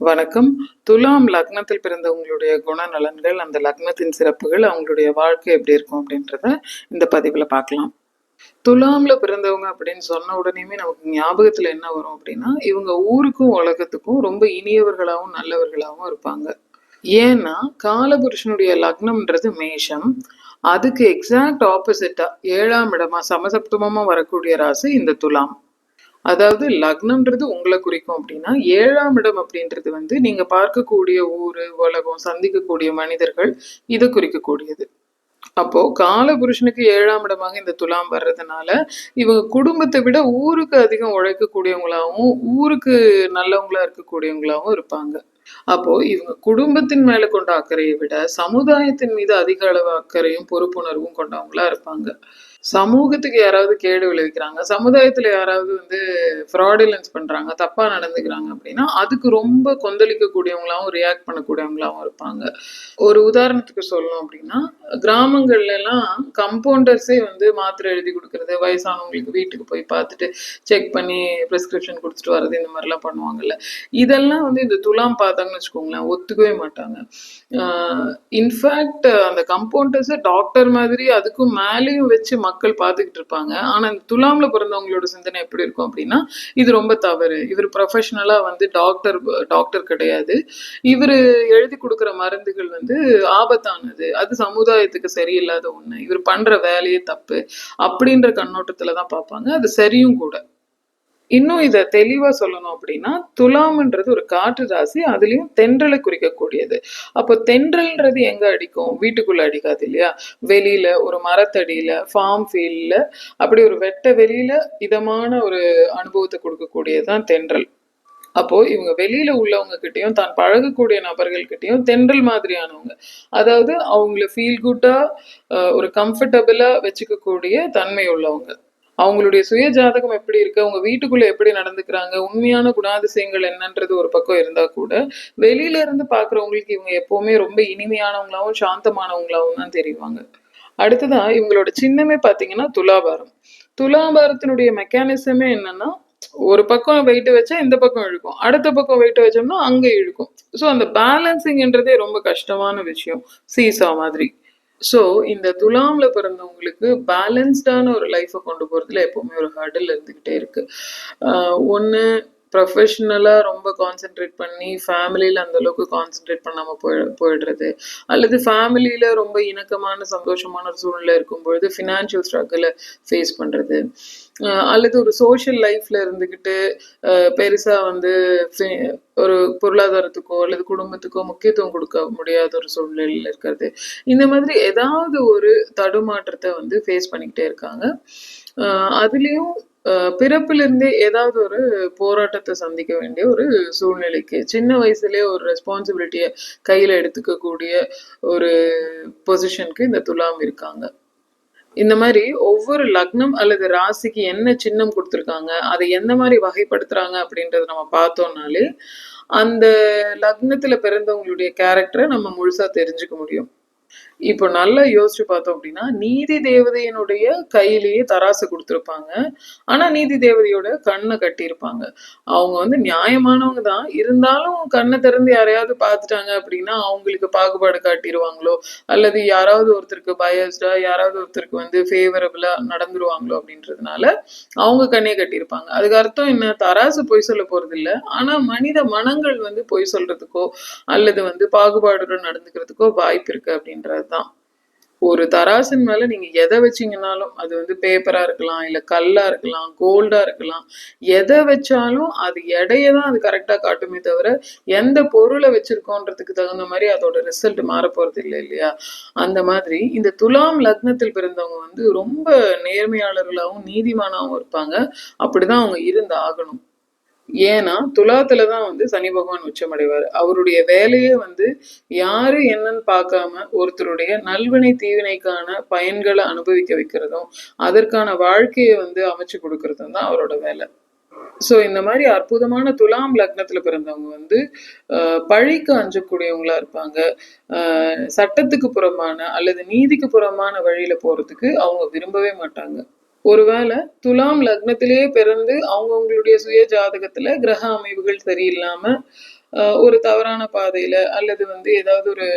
வணக்கம். துலாம் லக்னத்தில் பிறந்தவங்களுடைய குணநலன்கள், அந்த லக்னத்தின் சிறப்புகள், அவங்களுடைய வாழ்க்கை எப்படி இருக்கும் அப்படின்றத இந்த பதிவுல பார்க்கலாம். துலாம்ல பிறந்தவங்க அப்படின்னு சொன்ன உடனேயுமே நமக்கு ஞாபகத்துல என்ன வரும் அப்படின்னா, இவங்க ஊருக்கும் உலகத்துக்கும் ரொம்ப இனியவர்களாவும் நல்லவர்களாவும் இருப்பாங்க. ஏன்னா காலபுருஷனுடைய லக்னம்ன்றது மேஷம். அதுக்கு எக்ஸாக்ட் ஆப்போசிட்டா 7ஆம் இடமா சமசப்தமமா வரக்கூடிய ராசி இந்த துலாம். அதாவது லக்னம்ன்றது உங்களை குறிக்கும் அப்படின்னா 7ஆம் இடம் அப்படின்றது வந்து நீங்க பார்க்கக்கூடிய ஊரு, உலகம், சந்திக்கக்கூடிய மனிதர்கள் இதை குறிக்கக்கூடியது. அப்போ காலபுருஷனுக்கு 7ஆம் இடமாக இந்த துலாம் வர்றதுனால இவங்க குடும்பத்தை விட ஊருக்கு அதிகம் உழைக்கக்கூடியவங்களாவும் ஊருக்கு நல்லவங்களா இருக்கக்கூடியவங்களாவும் இருப்பாங்க. அப்போ இவங்க குடும்பத்தின் மேல கொண்ட அக்கறையை விட சமுதாயத்தின் மீது அதிக அளவு அக்கறையும் பொறுப்புணர்வும் கொண்டவங்களா இருப்பாங்க. சமூகத்துக்கு யாராவது கேடு விளைவிக்கிறாங்க, சமுதாயத்துல யாராவது வந்து ஃப்ராடுலன்ஸ் பண்றாங்க, தப்பா நடந்துக்கிறாங்க அப்படின்னா அதுக்கு ரொம்ப கொந்தளிக்க கூடியவங்களாவும் ரியாக்ட் பண்ணக்கூடியவங்களாவும் இருப்பாங்க. ஒரு உதாரணத்துக்கு சொல்லணும் அப்படின்னா, கிராமங்கள்ல எல்லாம் கம்பவுண்டர்ஸே வந்து மாத்திரை எழுதி கொடுக்கறது, வயசானவங்களுக்கு வீட்டுக்கு போய் பார்த்துட்டு செக் பண்ணி பிரிஸ்கிரிப்ஷன் கொடுத்துட்டு வர்றது, இந்த மாதிரிலாம் பண்ணுவாங்கல்ல. இதெல்லாம் வந்து இந்த துலாம் பார்த்தாங்கன்னு வச்சுக்கோங்களேன், ஒத்துக்கவே மாட்டாங்க. இன்ஃபேக்ட் அந்த கம்பவுண்டர்ஸ் டாக்டர் மாதிரி அதுக்கும் மேலேயும் வச்சு மக்கள் பார்த்துக்கிட்டு இருப்பாங்க. ஆனா இந்த துலாம்ல பிறந்தவங்களோட சிந்தனை எப்படி இருக்கும் அப்படின்னா, இது ரொம்ப தவறு, இவர் ப்ரொஃபஷனலா வந்து டாக்டர் கிடையாது, இவர் எழுதி கொடுக்குற மருந்துகள் வந்து ஆபத்தானது, அது சமுதாயத்துக்கு சரியில்லாத ஒண்ணு, இவர் பண்ற வேலையே தப்பு அப்படின்ற கண்ணோட்டத்துல தான் பார்ப்பாங்க. அது சரியும் கூட. இன்னும் இத தெளிவா சொல்லணும் அப்படின்னா, துலாம்ன்றது ஒரு காற்று ராசி. அதுலயும் தென்றலை குறிக்கக்கூடியது. அப்போ தென்றல்ன்றது எங்க அடிக்கும்? வீட்டுக்குள்ள அடிக்காது இல்லையா? வெளியில, ஒரு மரத்தடியில, ஃபார்ம் ஃபீல்ட்ல, அப்படி ஒரு வெட்ட வெளியில இதமான ஒரு அனுபவத்தை கொடுக்கக்கூடியது தான் தென்றல். அப்போ இவங்க வெளியில உள்ளவங்க கிட்டயும் தான் பழகக்கூடிய நபர்கள் கிட்டயும் தென்றல் மாதிரியானவங்க. அதாவது அவங்கள ஃபீல் குட்டா ஒரு கம்ஃபர்டபுளா வச்சுக்கக்கூடிய தன்மை உள்ளவங்க. அவங்களுடைய சுய ஜாதகம் எப்படி இருக்கு, அவங்க வீட்டுக்குள்ள எப்படி நடந்துக்கிறாங்க, உண்மையான குணாதிசயங்கள் என்னன்றது ஒரு பக்கம் இருந்தா கூட வெளியில இருந்து பாக்குறவங்களுக்கு இவங்க எப்பவுமே ரொம்ப இனிமையானவங்களாவும் சாந்தமானவங்களாவும் தான் தெரிவாங்க. அடுத்ததா இவங்களோட சின்னமே பாத்தீங்கன்னா துலாபாரம். துலாபாரத்தினுடைய மெக்கானிசமே என்னன்னா, ஒரு பக்கம் வெயிட் வச்சா இந்த பக்கம் இழுக்கும், அடுத்த பக்கம் வெயிட் வச்சோம்னா அங்க இழுக்கும். ஸோ அந்த பேலன்சிங்ன்றதே ரொம்ப கஷ்டமான விஷயம், சீசா மாதிரி. ஸோ இந்த துலாம்ல பிறந்தவங்களுக்கு பேலன்ஸ்டான ஒரு லைஃப்பை கொண்டு போறதுல எப்பவுமே ஒரு ஹர்டில் இருந்துகிட்டே இருக்கு. ஒன்று ப்ரொஃபஷ்னலாக ரொம்ப கான்சென்ட்ரேட் பண்ணி ஃபேமிலியில் அந்த அளவுக்கு கான்சென்ட்ரேட் பண்ணாமல் போயிடுறது, அல்லது ஃபேமிலியில் ரொம்ப இணக்கமான சந்தோஷமான ஒரு சூழ்நிலை இருக்கும்பொழுது ஃபினான்ஷியல் ஸ்ட்ரகிளை ஃபேஸ் பண்ணுறது, அல்லது ஒரு சோஷியல் லைஃப்ல இருந்துக்கிட்டு பெருசாக வந்து ஒரு பொருளாதாரத்துக்கோ அல்லது குடும்பத்துக்கோ முக்கியத்துவம் கொடுக்க முடியாத ஒரு சூழ்நிலையில் இருக்கிறது, இந்த மாதிரி ஏதாவது ஒரு தடுமாற்றத்தை வந்து ஃபேஸ் பண்ணிக்கிட்டே இருக்காங்க. அதுலேயும் பிறப்பிலிருந்தே ஏதாவது ஒரு போராட்டத்தை சந்திக்க வேண்டிய ஒரு சூழ்நிலைக்கு சின்ன வயசுலயே ஒரு ரெஸ்பான்சிபிலிட்டியை கையில் எடுத்துக்கக்கூடிய ஒரு பொசிஷனுக்கு இந்த துலாம் இருக்காங்க. இந்த மாதிரி ஒவ்வொரு லக்னம் அல்லது ராசிக்கு என்ன சின்னம் கொடுத்துருக்காங்க, அதை எந்த மாதிரி வகைப்படுத்துறாங்க அப்படின்றத நம்ம பார்த்தோம்னாலே அந்த லக்னத்துல பிறந்தவங்களுடைய கேரக்டரை நம்ம முழுசா தெரிஞ்சுக்க முடியும். இப்போ நல்லா யோசிச்சு பார்த்தோம் அப்படின்னா, நீதி தேவதையினுடைய கையிலேயே தராசு கொடுத்துருப்பாங்க. ஆனா நீதி தேவதையோட கண்ணை கட்டியிருப்பாங்க. அவங்க வந்து நியாயமானவங்க தான், இருந்தாலும் கண்ணை திறந்து யாரையாவது பார்த்துட்டாங்க அப்படின்னா அவங்களுக்கு பாகுபாடு காட்டிடுவாங்களோ, அல்லது யாராவது ஒருத்தருக்கு பயஸ்டா, யாராவது ஒருத்தருக்கு வந்து ஃபேவரபிளா நடந்துருவாங்களோ அப்படின்றதுனால அவங்க கண்ணே கட்டியிருப்பாங்க. அதுக்கு அர்த்தம் என்ன? தராசு பொய் சொல்ல போறது இல்லை, ஆனா மனித மனங்கள் வந்து பொய் சொல்றதுக்கோ அல்லது வந்து பாகுபாடுடன் நடந்துக்கிறதுக்கோ வாய்ப்பு இருக்கு அப்படின்றது தான். ஒரு தராசின் மேல நீங்க எதை வச்சீங்கன்னாலும், அது வந்து பேப்பரா இருக்கலாம், இல்ல கல்லா இருக்கலாம், கோல்டா இருக்கலாம், எதை வச்சாலும் அது எடையை தான் அது கரெக்டா காட்டுமே தவிர எந்த பொருளை வச்சிருக்கோன்றதுக்கு தகுந்த மாதிரி அதோட ரிசல்ட் மாற போறது இல்லை இல்லையா? அந்த மாதிரி இந்த துலாம் லக்னத்தில் பிறந்தவங்க வந்து ரொம்ப நேர்மையாளர்களாகவும் நீதிமானாகவும் இருப்பாங்க. அப்படிதான் அவங்க இருந்து ஆகணும். ஏன்னா துலாத்துலதான் வந்து சனி பகவான் உச்சமடைவார். அவருடைய வேலையே வந்து யாரு என்னன்னு பார்க்காம ஒருத்தருடைய நல்வினை தீவினைக்கான பயன்களை அனுபவிக்க வைக்கிறதும் அதற்கான வாழ்க்கையை வந்து அமைச்சு கொடுக்கறதும் தான் அவரோட வேலை. ஸோ இந்த மாதிரி அற்புதமான துலாம் லக்னத்துல பிறந்தவங்க வந்து பழிக்கு அஞ்சக்கூடியவங்களா இருப்பாங்க. சட்டத்துக்கு புறமான அல்லது நீதிக்கு புறமான வழியில போறதுக்கு அவங்க விரும்பவே மாட்டாங்க. ஒருவேளை துலாம் லக்னத்திலேயே பிறந்து அவங்களுடைய சுய ஜாதகத்துல கிரக அமைவுகள் சரியில்லாம ஒரு தவறான பாதையில அல்லது வந்து ஏதாவது ஒரு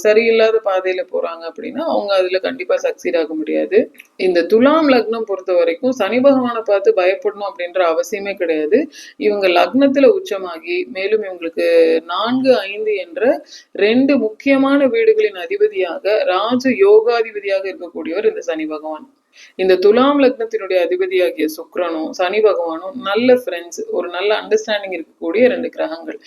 சரியில்லாத பாதையில போறாங்க அப்படின்னா அவங்க அதுல கண்டிப்பா சக்சீட் ஆக முடியாது. இந்த துலாம் லக்னம் பொறுத்த வரைக்கும் சனி பகவானை பார்த்து பயப்படணும் அப்படின்ற அவசியமே கிடையாது. இவங்க லக்னத்துல உச்சமாகி மேலும் இவங்களுக்கு 4, 5 என்ற 2 முக்கியமான வீடுகளின் அதிபதியாக ராஜ யோகாதிபதியாக இருக்கக்கூடியவர் இந்த சனி பகவான். இந்த துலாம் லக்னத்தினுடைய அதிபதியாகிய சுக்கிரனும் சனி பகவானும் நல்ல ஃப்ரெண்ட்ஸ், ஒரு நல்ல அண்டர்ஸ்டாண்டிங் இருக்கக்கூடிய 2 கிரகங்கள்.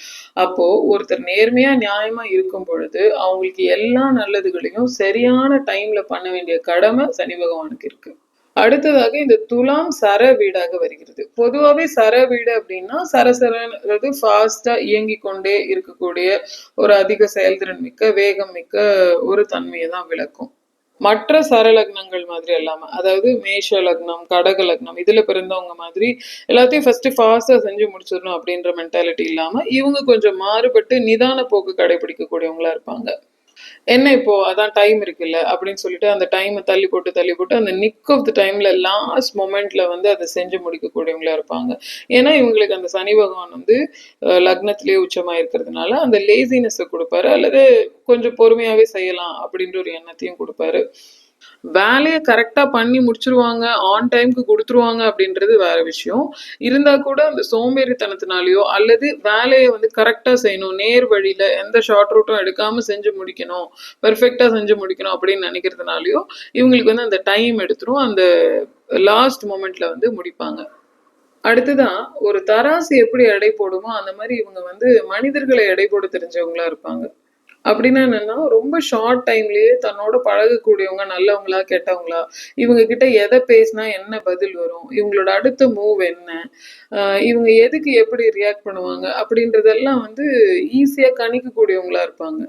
அப்போ ஒருத்தர் நேர்மையா நியாயமா இருக்கும் பொழுது அவங்களுக்கு எல்லா நல்லதுகளையும் சரியான டைம்ல பண்ண வேண்டிய கடமை சனி பகவானுக்கு இருக்கு. அடுத்ததாக இந்த துலாம் சர வீடாக வருகிறது. பொதுவாவே சர வீடு அப்படின்னா சரசரன், அதாவது ஃபாஸ்டா இயங்கிக் கொண்டே இருக்கக்கூடிய ஒரு அதிக செயல்திறன் மிக்க வேகம் மிக்க ஒரு தன்மையை தான் விளக்கும். மற்ற சரலக்னங்கள் மாதிரி இல்லாம, அதாவது மேஷ லக்னம், கடக லக்னம் இதுல பிறந்தவங்க மாதிரி எல்லாத்தையும் ஃபர்ஸ்ட் ஃபாஸ்டா செஞ்சு முடிச்சிடணும் அப்படின்ற மென்டாலிட்டி இல்லாம இவங்க கொஞ்சம் மாறுபட்டு நிதான போக்கு கடைபிடிக்கக்கூடியவங்களா இருப்பாங்க. என்ன இப்போ அதான் டைம் இருக்குல்ல அப்படின்னு சொல்லிட்டு அந்த டைமை தள்ளி போட்டு அந்த நிக் ஆஃப் த டைம்ல லாஸ்ட் மொமெண்ட்ல வந்து அதை செஞ்சு முடிக்கக்கூடியவங்களா இருப்பாங்க. ஏன்னா இவங்களுக்கு அந்த சனி பகவான் வந்து லக்னத்திலேயே உச்சமா இருக்கிறதுனால அந்த லேசினஸை கொடுப்பாரு, அல்லது கொஞ்சம் பொறுமையாவே செய்யலாம் அப்படின்ற ஒரு எண்ணத்தையும் கொடுப்பாரு. வேலையை கரெக்டா பண்ணி முடிச்சிருவாங்க, ஆன் டைம்க்கு கொடுத்துருவாங்க அப்படின்றது வேற விஷயம். இருந்தா கூட அந்த சோம்பேறித்தனத்தினாலயோ அல்லது வேலையை வந்து கரெக்டா செய்யணும், நேர் வழியில எந்த ஷார்ட் ரூட்டும் எடுக்காம செஞ்சு முடிக்கணும், பெர்ஃபெக்டா செஞ்சு முடிக்கணும் அப்படின்னு நினைக்கிறதுனாலயோ இவங்களுக்கு வந்து அந்த டைம் எடுத்துரும், அந்த லாஸ்ட் மொமெண்ட்ல வந்து முடிப்பாங்க. அடுத்துதான் ஒரு தராசு எப்படி எடை போடுமோ அந்த மாதிரி இவங்க வந்து மனிதர்களை எடை போட தெரிஞ்சவங்களா இருப்பாங்க. அப்படின்னா என்னன்னா ரொம்ப ஷார்ட் டைம்லயே தன்னோட பழகக்கூடியவங்க நல்லவங்களா கெட்டவங்களா, இவங்க கிட்ட எதை பேசினா என்ன பதில் வரும், இவங்களோட அடுத்த மூவ் என்ன, இவங்க எதுக்கு எப்படி ரியாக்ட் பண்ணுவாங்க அப்படின்றதெல்லாம் வந்து ஈஸியா கணிக்கக்கூடியவங்களா இருப்பாங்க.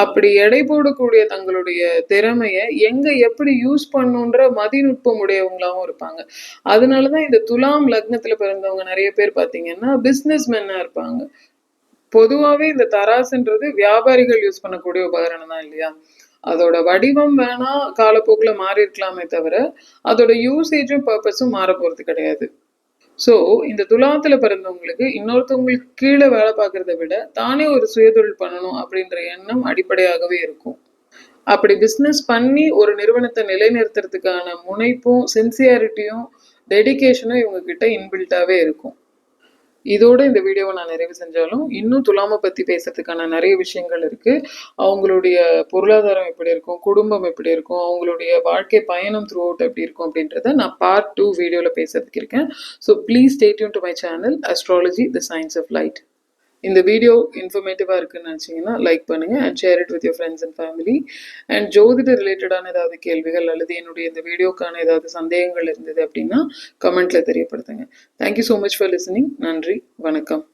அப்படி எடை போடக்கூடிய தங்களுடைய திறமைய எங்க எப்படி யூஸ் பண்ணுன்ற மதிநுட்பம் உடையவங்களாவும் இருப்பாங்க. அதனாலதான் இந்த துலாம் லக்னத்துல பிறந்தவங்க நிறைய பேர் பாத்தீங்கன்னா பிசினஸ் மென்னா இருப்பாங்க. பொதுவாவே இந்த தராசுன்றது வியாபாரிகள் யூஸ் பண்ணக்கூடிய உபகரணம் தான் இல்லையா? அதோட வடிவம் வேணா காலப்போக்குல மாறி இருக்கலாமே தவிர அதோட யூசேஜும் பர்பஸும் மாற போறது கிடையாது. ஸோ இந்த துலாத்துல பிறந்தவங்களுக்கு இன்னொருத்தவங்களுக்கு கீழே வேலை பார்க்கறத விட தானே ஒரு சுயதொழில் பண்ணணும் அப்படின்ற எண்ணம் அடிப்படையாகவே இருக்கும். அப்படி பிஸ்னஸ் பண்ணி ஒரு நிறுவனத்தை நிலைநிறுத்துறதுக்கான முனைப்பும் சின்சியாரிட்டியும் டெடிகேஷனும் இவங்க கிட்ட இன்பில்ட்டாவே இருக்கும். இதோட இந்த வீடியோவை நான் நிறைவு செஞ்சாலும் இன்னும் துலாமை பத்தி பேசுறதுக்கான நிறைய விஷயங்கள் இருக்கு. அவங்களுடைய பொருளாதாரம் எப்படி இருக்கும், குடும்பம் எப்படி இருக்கும், அவங்களுடைய வாழ்க்கை பயணம் த்ரூ அவுட் எப்படி இருக்கும் அப்படின்றத நான் பார்ட் 2 வீடியோல பேசுறதுக்கு இருக்கேன். So please stay tuned to my channel astrology the science of light. இந்த வீடியோ இன்ஃபர்மேட்டிவா இருக்குன்னு நினைச்சீங்கன்னா லைக் பண்ணுங்க and share it with your friends and family. And ஜோதிட ரிலேட்டடான ஏதாவது கேள்விகள் அல்லது என்னுடைய இந்த வீடியோக்கான ஏதாவது சந்தேகங்கள் இருந்தது அப்படின்னா கமெண்ட்ல தெரியப்படுத்துங்க. Thank you so much for listening. நன்றி, வணக்கம்.